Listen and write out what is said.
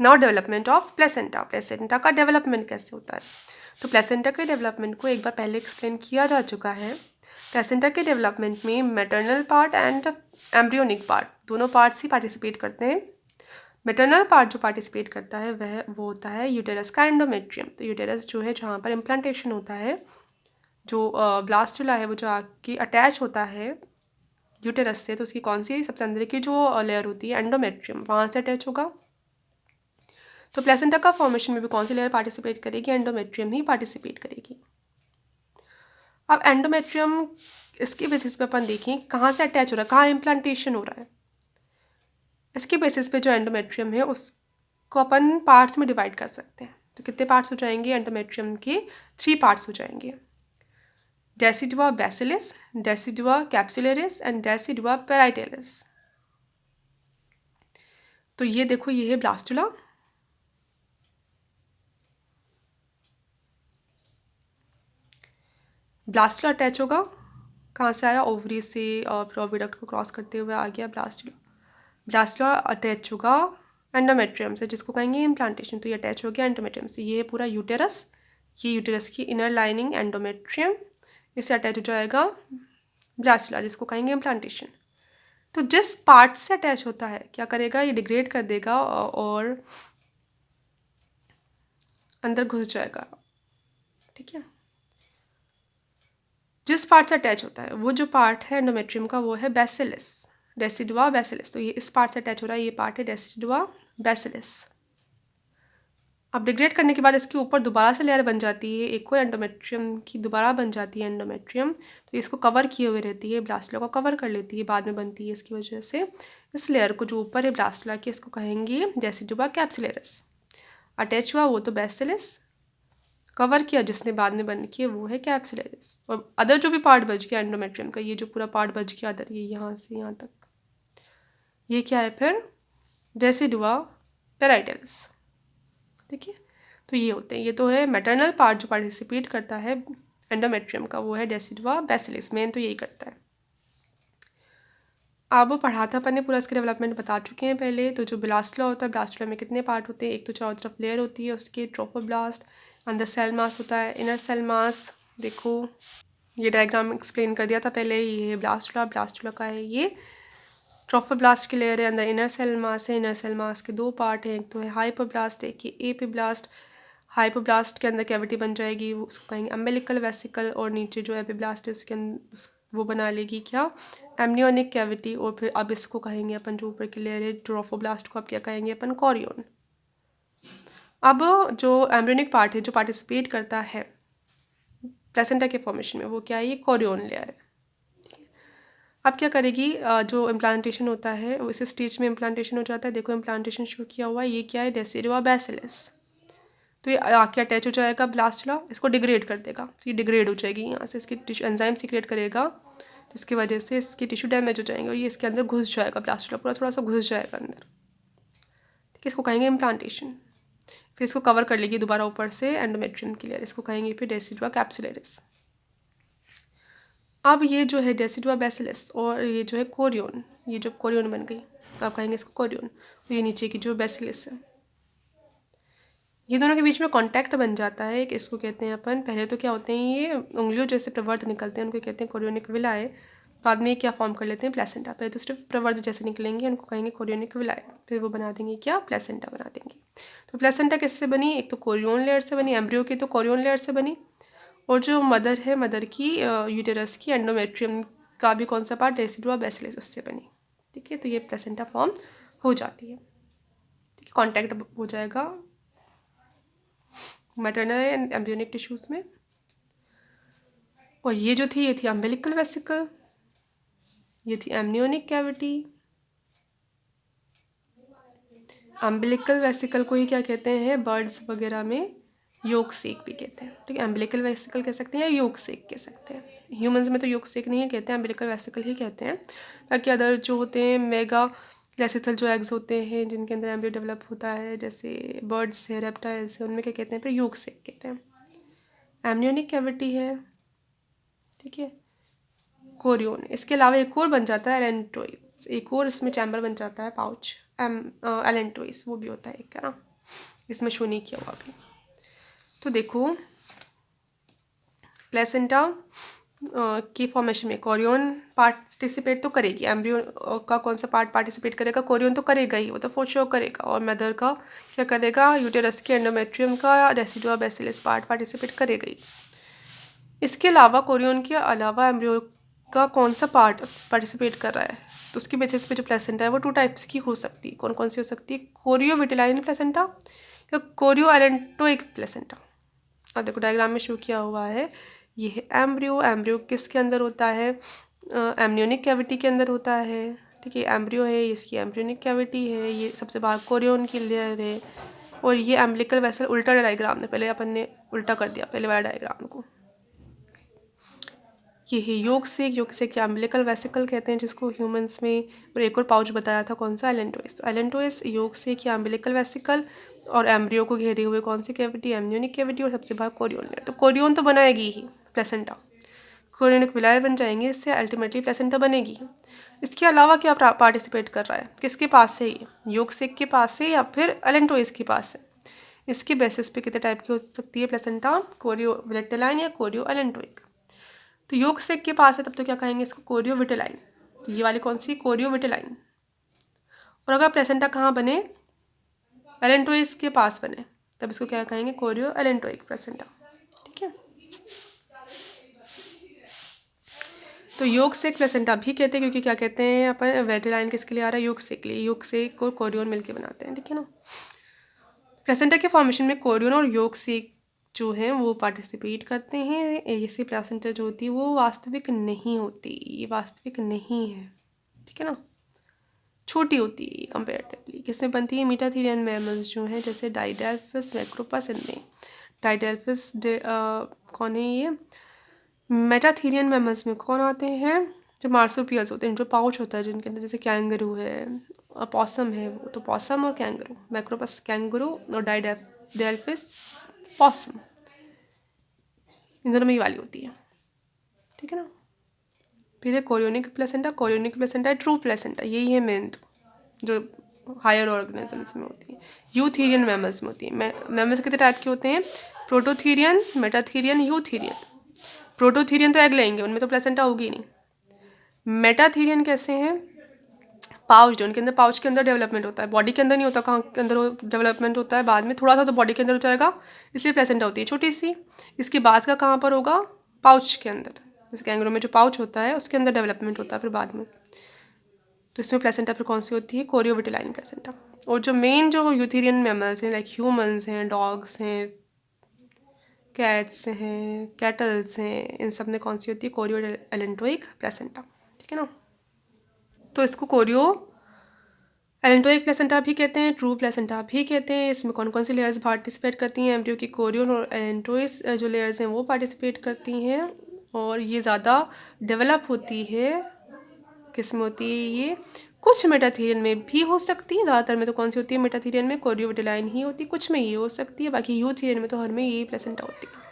Now development of placenta. Placenta का development कैसे होता है? तो प्लेसेंटा के डेवलपमेंट को एक बार पहले एक्सप्लेन किया जा चुका है। प्लेसेंटा के डेवलपमेंट में maternal part and embryonic part दोनों पार्ट्स ही पार्टिसिपेट करते हैं। मैटरनल पार्ट जो पार्टिसिपेट करता है वो होता है यूटेरस का एंडोमेट्रियम। तो यूटेरस जो है जहाँ पर इम्प्लांटेशन होता है, जो ब्लास्टुला है वो जो आके अटैच होता है यूटेरस से, तो उसकी कौन सी सबसे अंदर की जो लेयर होती है एंडोमेट्रियम, वहाँ से अटैच होगा। तो प्लेसेंटा का फॉर्मेशन में भी कौन सी लेयर पार्टिसिपेट करेगी? एंडोमेट्रियम ही पार्टिसिपेट करेगी। अब एंडोमेट्रियम इसके बेसिस पे अपन देखें कहाँ से अटैच हो रहा है, कहाँ इम्प्लांटेशन हो रहा है। इसके बेसिस पे जो एंडोमेट्रियम है उसको अपन पार्ट्स में डिवाइड कर सकते हैं। तो कितने पार्ट्स हो जाएंगे एंडोमेट्रियम के? 3 पार्ट्स हो जाएंगे, decidua basalis, decidua capsularis and decidua parietalis. तो ये देखो, ये है ब्लास्टुला, ब्लास्टुला अटैच होगा, कहाँ से आया? ओवरी से, और प्रोविडक्ट को क्रॉस करते हुए आ गया ब्लास्टुला। ब्लास्टुला अटैच होगा एंडोमेट्रियम से, जिसको कहेंगे इम्प्लांटेशन। तो ये अटैच हो गया एंडोमेट्रियम से। ये है पूरा यूटेरस, ये यूटेरस की इनर लाइनिंग एंडोमेट्रियम, इससे अटैच हो जाएगा ब्लास्टुला, जिसको कहेंगे इम्प्लांटेशन। तो जिस पार्ट से अटैच होता है क्या करेगा? ये डिग्रेड कर देगा और अंदर घुस जाएगा। ठीक है, जिस पार्ट से अटैच होता है वो जो पार्ट है एंडोमेट्रियम का वो है बैसिलिस, डेसिडुआ बैसिलिस। तो ये इस पार्ट से अटैच हो रहा है, ये पार्ट है डेसिडुआ बैसिलिस। अब डिग्रेड करने के बाद इसके ऊपर दोबारा से लेयर बन जाती है, एक और एंडोमेट्रियम की दोबारा बन जाती है एंडोमेट्रियम। तो इसको कवर किए हुए रहती है, ब्लास्टुला को कवर कर लेती है, बाद में बनती है। इसकी वजह से इस लेयर को जो ऊपर है ब्लास्टुला के, इसको कहेंगे डेसिडुआ कैप्सुलरिस। अटैच हुआ वो तो बैसिलिस, कवर किया जिसने बाद में बन किया वो है कैप्सुलरिस। और अदर जो भी पार्ट बच गया एंडोमेट्रियम का, ये जो पूरा पार्ट बच गया अदर, ये यहाँ से यहाँ तक, ये क्या है फिर? डेसिडुआ पेराइटेलिस। ठीक है, तो ये होते हैं। ये तो है मैटरनल पार्ट जो पार्टिसिपेट करता है एंडोमेट्रियम का, वो है डेसिडुआ बैसिलिस। मेन तो यही करता है। अब पढ़ा था अपन ने, पूरा इसके डेवलपमेंट बता चुके हैं पहले। तो जो ब्लास्टुला होता है, ब्लास्टुला में कितने पार्ट होते हैं? एक तो चारों तरफ लेयर होती है उसकी ट्रोफोब्लास्ट, अंदर सेल मास होता है, इनर सेल मास। देखो ये डायग्राम एक्सप्लेन कर दिया था पहले। ये है ब्लास्टुला, ब्लास्टुला का है ये ट्रोफोब्लास्ट की लेयर है, अंदर इनर सेल मास है। इनर सेल मास के 2 पार्ट हैं, एक तो है हाइपोब्लास्ट, एक ये एपिब्लास्ट। हाइपोब्लास्ट के अंदर कैविटी बन जाएगी, उसको कहेंगे अम्बिलिकल वेसिकल, और नीचे जो एपिब्लास्ट है उसके अंदर वो बना लेगी क्या? एमनियोनिक कैविटी। और फिर अब इसको कहेंगे अपन, जो ऊपर की लेयर है ट्रोफोब्लास्ट को, अब क्या कहेंगे अपन? कोरियोन। अब जो एम्ब्रियोनिक पार्ट है जो पार्टिसिपेट करता है प्लेसेंटा के फॉर्मेशन में, वो क्या है? ये कोरियोन लेयर है। अब क्या करेगी? जो इम्प्लांटेशन होता है वो इस स्टेज में इम्प्लांटेशन हो जाता है। देखो इम्प्लांटेशन शुरू किया हुआ है, ये क्या है? डेसिडुआ बैसिलिस। तो ये आके अटैच हो जाएगा ब्लास्टुला, इसको डिग्रेड कर देगा। तो ये डिग्रेड हो जाएगी, यहाँ से इसकी टिश्यू एंजाइम सीक्रेट करेगा, जिसकी वजह से इसकी टिश्यू डैमेज हो जाएंगे और ये इसके अंदर घुस जाएगा, ब्लास्टुला पूरा थोड़ा सा घुस जाएगा अंदर। ठीक है, इसको कहेंगे इम्प्लांटेशन। फिर इसको कवर कर लेगी दोबारा ऊपर से एंडोमेट्रियम की लेयर, इसको कहेंगे फिर डेसिडुआ कैप्सुलरिस। अब ये जो है डेसिडुआ बैसिलिस और ये जो है कोरियोन, ये जो कोरियोन बन गई, तो आप कहेंगे इसको कोरियोन। और ये नीचे की जो बैसिलिस है, ये दोनों के बीच में कांटेक्ट बन जाता है, एक इसको कहते हैं अपन, पहले तो क्या होते हैं ये उंगलियों जैसे प्रवर्ध निकलते हैं, उनको कहते हैं कोरियोनिक विलाय। बाद में ये क्या फॉर्म कर लेते हैं? प्लेसेंटा। पहले तो सिर्फ प्रवर्ध जैसे निकलेंगे, उनको कहेंगे कोरियोनिक विलाय, फिर वो बना देंगे क्या? प्लेसेंटा बना देंगे। तो प्लेसेंटा किससे बनी? एक तो कोरियोन लेयर से बनी, एम्ब्रियो की तो कोरियोन लेयर से बनी, और जो मदर है, मदर की यूटेरस की एंडोमेट्रियम का भी कौन सा पार्ट? डेसिडुआ बैसिलिस, उससे बनी। ठीक है, तो ये प्लेसेंटा फॉर्म हो जाती है। ठीक है, कॉन्टैक्ट हो जाएगा मैटरनल एंड एम्ब्रियोनिक टिश्यूज में। और ये जो थी, ये थी अम्बिलिकल वेसिकल, ये थी एमनियोनिक कैविटी। अम्बिलिकल वेसिकल को ही क्या कहते हैं? बर्ड्स वगैरह में योग सेक भी कहते हैं। ठीक है, अम्बिलिकल वेसिकल कह सकते हैं या योग सेक कह सकते हैं। ह्यूमंस में तो योग सेक नहीं कहते हैं, अम्बिलिकल वेसिकल ही कहते हैं। बाकी अदर जो होते हैं मेगा ग्लेसिथल जो एग्स होते हैं जिनके अंदर एम्ब्रियो डेवलप होता है, जैसे बर्ड्स है, रेप्टाइल्स है, उनमें क्या कहते हैं? फिर योग सेक कहते हैं। एमनियोनिक कैविटी है। ठीक है, कोरियोन। इसके अलावा एक और बन जाता है एलेंटोइस, एक और इसमें चैम्बर बन जाता है, पाउच एलेंटोइस वो भी होता है एक, है ना। इसमें शो नहीं किया हुआ अभी। तो देखो प्लेसेंटा की फॉर्मेशन में कोरियन पार्टिसिपेट तो करेगी, एम्ब्रियो का कौन सा पार्ट पार्टिसिपेट करेगा, कोरियन तो करेगा ही, वो तो फॉर श्योर करेगा। और मदर का क्या करेगा, यूटेरस के एंडोमेट्रियम का डेसिडुआ बेसिलस पार्ट पार्टिसिपेट करेगा ही। इसके अलावा कोरियन के अलावा एम्ब्रियो का कौन सा पार्ट पार्टिसिपेट कर रहा है, तो उसकी बेसिस पे जो प्लेसेंटा है वो 2 टाइप्स की हो सकती है। कौन कौन सी हो सकती है, कोरियो विटिलाइन प्लेसेंटा या कोरियो एलेंटोइक प्लेसेंटा। अब देखो डायग्राम में शो किया हुआ है, ये है एम्ब्रियो। एम्ब्रियो किसके अंदर होता है, एमनियोनिक कैविटी के अंदर होता है। ठीक है, एम्ब्रियो है, इसकी एम्ब्रियोनिक कैविटी है, ये सबसे बाहर कोरियन की लेयर है। और ये एम्बिलिकल वेसल, उल्टा डायग्राम है, पहले अपन ने उल्टा कर दिया पहले वाला डायग्राम को। ये है योग से क्या एम्बिलिकल वेसिकल कहते हैं जिसको ह्यूमंस में। और एक और पाउच बताया था कौन सा, एलेंटोइस। तो एलेंटोइस योग से क्या एम्बिलिकल वेसिकल और एम्ब्रियो को घेरे हुए कौन सी कैविटी, एमनियोनिक कैविटी, और सबसे बाहर कोरियन है। तो कोरियन तो बनाएगी ही प्लेसेंटा, कोरियनिक विलाय बन जाएंगे, इससे अल्टीमेटली प्लेसेंटा बनेगी। इसके अलावा क्या पार्टिसिपेट कर रहा है, किसके पास से, ये योग के पास से या फिर एलेंटोइस के पास से। इसके बेसिस पे कितने टाइप की हो सकती है प्लेसेंटा, कोरियो विटिलाइन या कोरियो एलेंटोइक। तो योग के पास है तब तो क्या कहेंगे इसको, कोरियो विटिलाइन। तो ये वाली कौन सी, कोरियो विटिलाइन। और अगर प्लेसेंटा कहाँ बने, एलेंटोइस के पास बने, तब इसको क्या कहेंगे, कोरियो एलेंटोइक प्लेसेंटा। ठीक है, तो योग से प्लेसेंटा भी कहते हैं, क्योंकि क्या कहते हैं अपन, विटिलाइन किसके लिए आ रहा है, योग के लिए, योग को कोरियन मिलके बनाते हैं। ठीक है ना। प्लेसेंटा के फॉर्मेशन में कोरियन और योग जो हैं वो पार्टिसिपेट करते हैं। ऐसी प्लेसेंटा जो होती है वो वास्तविक नहीं होती, ये वास्तविक नहीं है। ठीक है ना, छोटी होती है कंपेरेटिवली। किसमें बनती है, मीटाथीरियन मैमल्स जो हैं, जैसे डाइडेल्फिस, मैक्रोपस, इनमें। डाइडेल्फिस कौन है ये, मेटाथीरियन मैमल्स में कौन आते हैं, जो मार्सुपियल्स होते हैं, जो पाउच होता है जिनके अंदर, जैसे कैंगरू है, पॉसम है, वो तो पॉसम और कैंगरू, मैक्रोपस कैंगरू और डाइडेल्फिस पॉसम, इन दोनों में ही वाली होती है। ठीक है ना। फिर है कोरियोनिक प्लेसेंटा। कोरियोनिक प्लेसेंटा है ट्रू प्लेसेंटा, यही है मेन जो हायर ऑर्गेनिजम्स में होती है। यूथीरियन मैमल्स में होती है। मैमल्स कितने टाइप के होते हैं, प्रोटोथीरियन, मेटाथीरियन, यूथीरियन। प्रोटोथीरियन तो एग लेंगे, उनमें तो प्लेसेंटा होगी नहीं। मेटाथीरियन कैसे हैं, पाउच, उनके अंदर पाउच के अंदर डेवलपमेंट होता है, बॉडी के अंदर नहीं होता, कहाँ के अंदर डेवलपमेंट होता है, बाद में थोड़ा सा तो बॉडी के अंदर हो जाएगा, इसलिए प्लेसेंटा होती है छोटी सी। इसके बाद का कहाँ पर होगा, पाउच के अंदर, जैसे कैंगरू में जो पाउच होता है उसके अंदर डेवलपमेंट होता है फिर बाद में। तो इसमें प्लेसेंटा फिर कौन सी होती है, कोरियो विटिलाइन प्लेसेंटा। और जो मेन जो यूथेरियन मैमल्स हैं, लाइक ह्यूमंस हैं, डॉग्स हैं, कैट्स हैं, कैटल्स हैं, इन सब में कौन सी होती है, कोरियो एलेंटोइक प्लेसेंटा। ठीक है ना। तो इसको कोरियो एलेंटोइक प्लेसेंटा भी कहते हैं, ट्रू प्लेसेंटा भी कहते हैं। इसमें कौन कौन सी लेयर्स पार्टिसिपेट करती हैं, एम्ब्रियो की कोरियन और एलेंटोइस जो लेयर्स हैं वो पार्टिसिपेट करती हैं। और ये ज़्यादा डेवलप होती है, किस में होती है ये, कुछ मेटाथीरियन में भी हो सकती है, ज़्यादातर में तो कौन सी होती है, मेटाथीरियन में कोरियो विटिलाइन ही होती है, कुछ में ये हो सकती है, बाकी यूथीरियन में तो हर में यही प्लेसेंटा होती है।